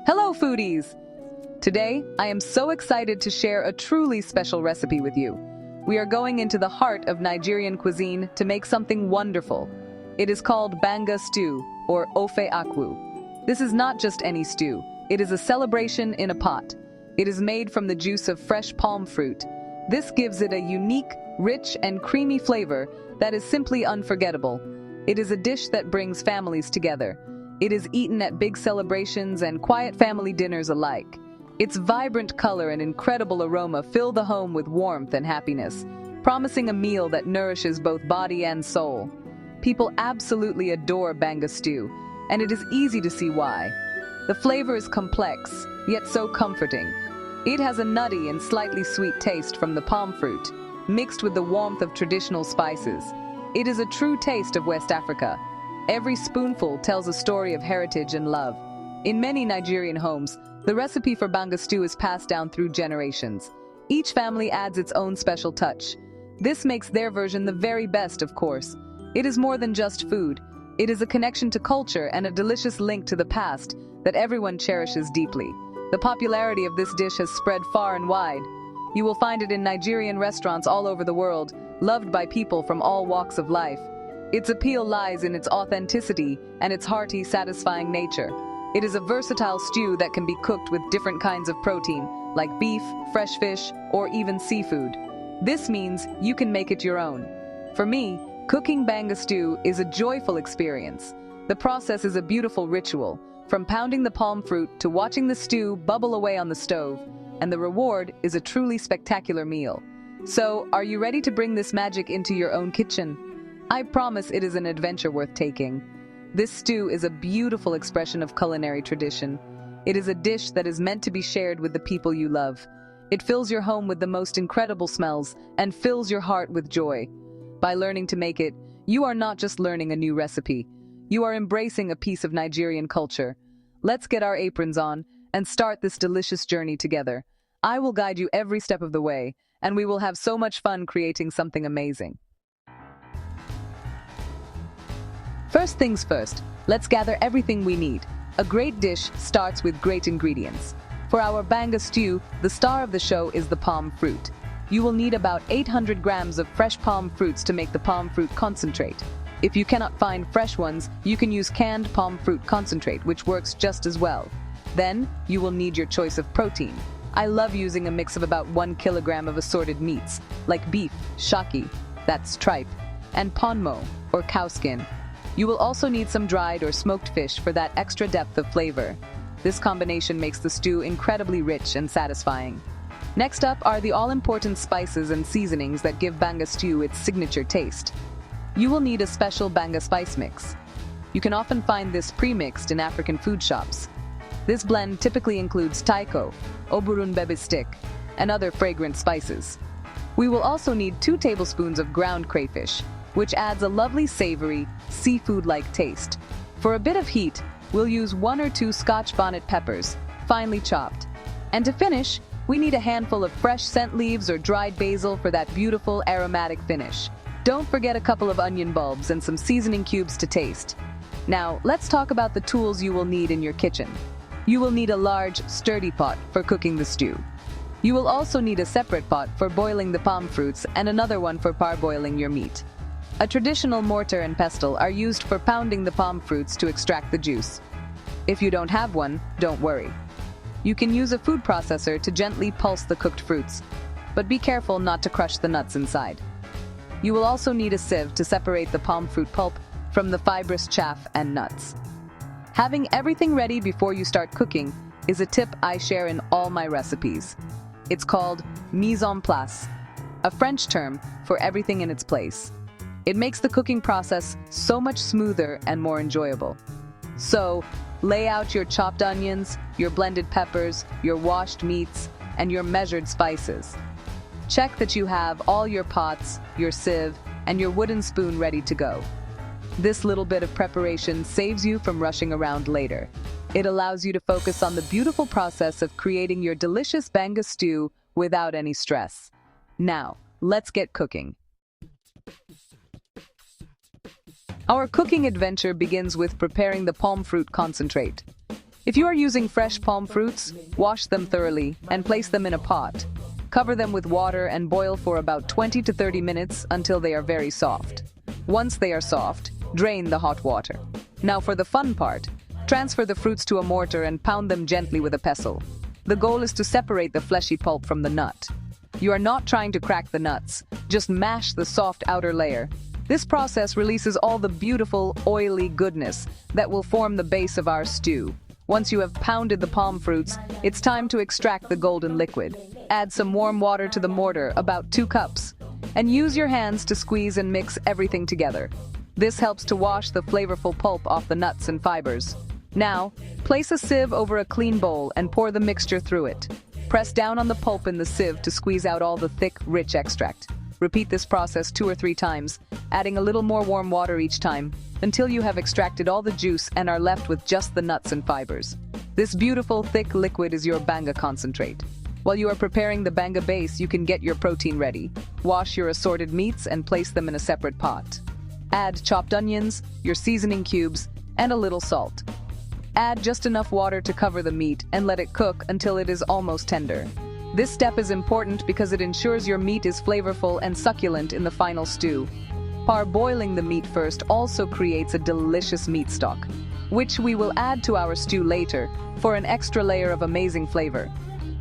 Hello, foodies! Today, I am so excited to share a truly special recipe with you. We are going into the heart of Nigerian cuisine to make something wonderful. It is called banga stew, or ofe akwu. This is not just any stew. It is a celebration in a pot. It is made from the juice of fresh palm fruit. This gives it a unique, rich, and creamy flavor that is simply unforgettable. It is a dish that brings families together. It is eaten at big celebrations and quiet family dinners alike. Its vibrant color and incredible aroma fill the home with warmth and happiness, promising a meal that nourishes both body and soul. People absolutely adore banga stew, and it is easy to see why. The flavor is complex, yet so comforting. It has a nutty and slightly sweet taste from the palm fruit, mixed with the warmth of traditional spices. It is a true taste of West Africa. Every spoonful tells a story of heritage and love. In many Nigerian homes, the recipe for banga stew is passed down through generations. Each family adds its own special touch. This makes their version the very best, of course. It is more than just food. It is a connection to culture and a delicious link to the past that everyone cherishes deeply. The popularity of this dish has spread far and wide. You will find it in Nigerian restaurants all over the world, loved by people from all walks of life. Its appeal lies in its authenticity and its hearty, satisfying nature. It is a versatile stew that can be cooked with different kinds of protein, like beef, fresh fish, or even seafood. This means you can make it your own. For me, cooking banga stew is a joyful experience. The process is a beautiful ritual, from pounding the palm fruit to watching the stew bubble away on the stove, and the reward is a truly spectacular meal. So, are you ready to bring this magic into your own kitchen? I promise it is an adventure worth taking. This stew is a beautiful expression of culinary tradition. It is a dish that is meant to be shared with the people you love. It fills your home with the most incredible smells and fills your heart with joy. By learning to make it, you are not just learning a new recipe. You are embracing a piece of Nigerian culture. Let's get our aprons on and start this delicious journey together. I will guide you every step of the way, and we will have so much fun creating something amazing. First things first, let's gather everything we need. A great dish starts with great ingredients. For our banga stew, the star of the show is the palm fruit. You will need about 800 grams of fresh palm fruits to make the palm fruit concentrate. If you cannot find fresh ones, you can use canned palm fruit concentrate, which works just as well. Then, you will need your choice of protein. I love using a mix of about 1 kilogram of assorted meats, like beef, shaki, that's tripe, and ponmo, or cow skin. You will also need some dried or smoked fish for that extra depth of flavor. This combination makes the stew incredibly rich and satisfying. Next up are the all-important spices and seasonings that give banga stew its signature taste. You will need a special banga spice mix. You can often find this pre-mixed in African food shops. This blend typically includes taiko, oburun bebe stick, and other fragrant spices. We will also need 2 tablespoons of ground crayfish, which adds a lovely savory, seafood-like taste. For a bit of heat, we'll use 1 or 2 Scotch bonnet peppers, finely chopped. And to finish, we need a handful of fresh scent leaves or dried basil for that beautiful aromatic finish. Don't forget a couple of onion bulbs and some seasoning cubes to taste. Now, let's talk about the tools you will need in your kitchen. You will need a large, sturdy pot for cooking the stew. You will also need a separate pot for boiling the palm fruits and another one for parboiling your meat. A traditional mortar and pestle are used for pounding the palm fruits to extract the juice. If you don't have one, don't worry. You can use a food processor to gently pulse the cooked fruits, but be careful not to crush the nuts inside. You will also need a sieve to separate the palm fruit pulp from the fibrous chaff and nuts. Having everything ready before you start cooking is a tip I share in all my recipes. It's called mise en place, a French term for everything in its place. It makes the cooking process so much smoother and more enjoyable. So, lay out your chopped onions, your blended peppers, your washed meats, and your measured spices. Check that you have all your pots, your sieve, and your wooden spoon ready to go. This little bit of preparation saves you from rushing around later. It allows you to focus on the beautiful process of creating your delicious banga stew without any stress. Now, let's get cooking. Our cooking adventure begins with preparing the palm fruit concentrate. If you are using fresh palm fruits, wash them thoroughly and place them in a pot. Cover them with water and boil for about 20 to 30 minutes until they are very soft. Once they are soft, drain the hot water. Now for the fun part, transfer the fruits to a mortar and pound them gently with a pestle. The goal is to separate the fleshy pulp from the nut. You are not trying to crack the nuts, just mash the soft outer layer. This process releases all the beautiful, oily goodness that will form the base of our stew. Once you have pounded the palm fruits, it's time to extract the golden liquid. Add some warm water to the mortar, about 2 cups, and use your hands to squeeze and mix everything together. This helps to wash the flavorful pulp off the nuts and fibers. Now, place a sieve over a clean bowl and pour the mixture through it. Press down on the pulp in the sieve to squeeze out all the thick, rich extract. Repeat this process 2 or 3 times, adding a little more warm water each time, until you have extracted all the juice and are left with just the nuts and fibers. This beautiful, thick liquid is your banga concentrate. While you are preparing the banga base, you can get your protein ready. Wash your assorted meats and place them in a separate pot. Add chopped onions, your seasoning cubes, and a little salt. Add just enough water to cover the meat and let it cook until it is almost tender. This step is important because it ensures your meat is flavorful and succulent in the final stew. Parboiling the meat first also creates a delicious meat stock, which we will add to our stew later for an extra layer of amazing flavor.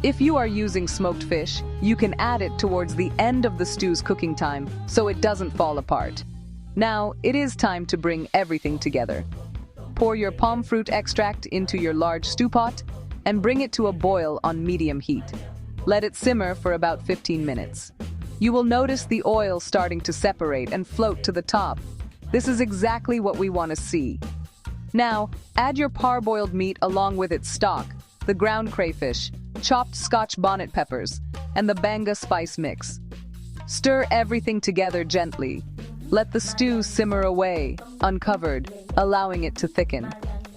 If you are using smoked fish, you can add it towards the end of the stew's cooking time so it doesn't fall apart. Now, it is time to bring everything together. Pour your palm fruit extract into your large stew pot and bring it to a boil on medium heat. Let it simmer for about 15 minutes. You will notice the oil starting to separate and float to the top. This is exactly what we want to see. Now, add your parboiled meat along with its stock, the ground crayfish, chopped Scotch bonnet peppers, and the banga spice mix. Stir everything together gently. Let the stew simmer away, uncovered, allowing it to thicken.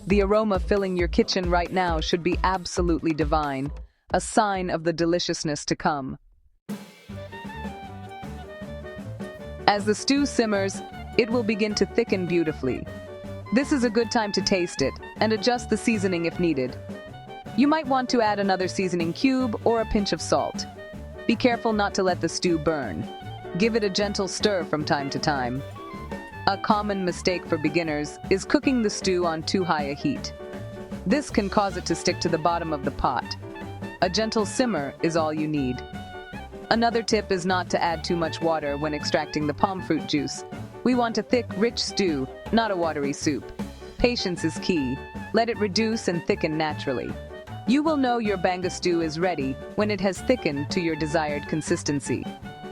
The aroma filling your kitchen right now should be absolutely divine, a sign of the deliciousness to come. As the stew simmers, it will begin to thicken beautifully. This is a good time to taste it and adjust the seasoning if needed. You might want to add another seasoning cube or a pinch of salt. Be careful not to let the stew burn. Give it a gentle stir from time to time. A common mistake for beginners is cooking the stew on too high a heat. This can cause it to stick to the bottom of the pot. A gentle simmer is all you need. Another tip is not to add too much water when extracting the palm fruit juice. We want a thick, rich stew, not a watery soup. Patience is key. Let it reduce and thicken naturally. You will know your banga stew is ready when it has thickened to your desired consistency.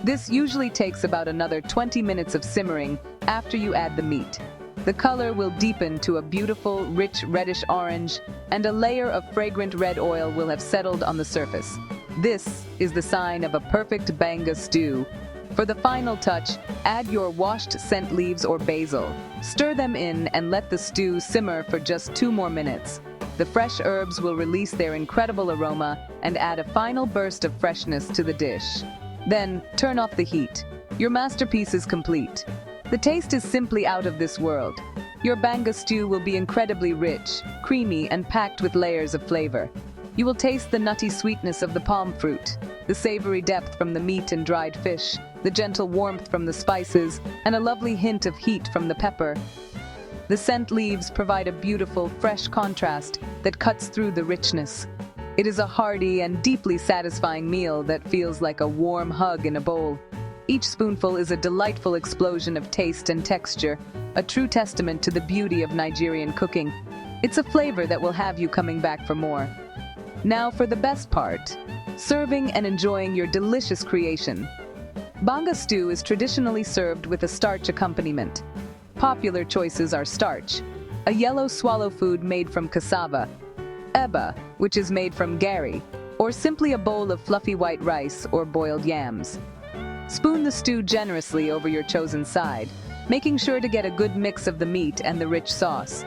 This usually takes about another 20 minutes of simmering after you add the meat. The color will deepen to a beautiful, rich reddish orange, and a layer of fragrant red oil will have settled on the surface. This is the sign of a perfect banga stew. For the final touch, add your washed scent leaves or basil. Stir them in and let the stew simmer for just 2 more minutes. The fresh herbs will release their incredible aroma and add a final burst of freshness to the dish. Then, turn off the heat. Your masterpiece is complete. The taste is simply out of this world. Your banga stew will be incredibly rich, creamy, and packed with layers of flavor. You will taste the nutty sweetness of the palm fruit, the savory depth from the meat and dried fish, the gentle warmth from the spices, and a lovely hint of heat from the pepper. The scent leaves provide a beautiful, fresh contrast that cuts through the richness. It is a hearty and deeply satisfying meal that feels like a warm hug in a bowl. Each spoonful is a delightful explosion of taste and texture, a true testament to the beauty of Nigerian cooking. It's a flavor that will have you coming back for more. Now for the best part, serving and enjoying your delicious creation. Banga stew is traditionally served with a starch accompaniment. Popular choices are starch, a yellow swallow food made from cassava, eba, which is made from gari, or simply a bowl of fluffy white rice or boiled yams. Spoon the stew generously over your chosen side, making sure to get a good mix of the meat and the rich sauce.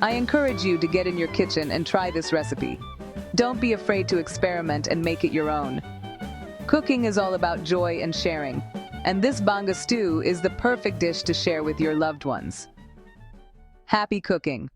I encourage you to get in your kitchen and try this recipe. Don't be afraid to experiment and make it your own. Cooking is all about joy and sharing, and this banga stew is the perfect dish to share with your loved ones. Happy cooking!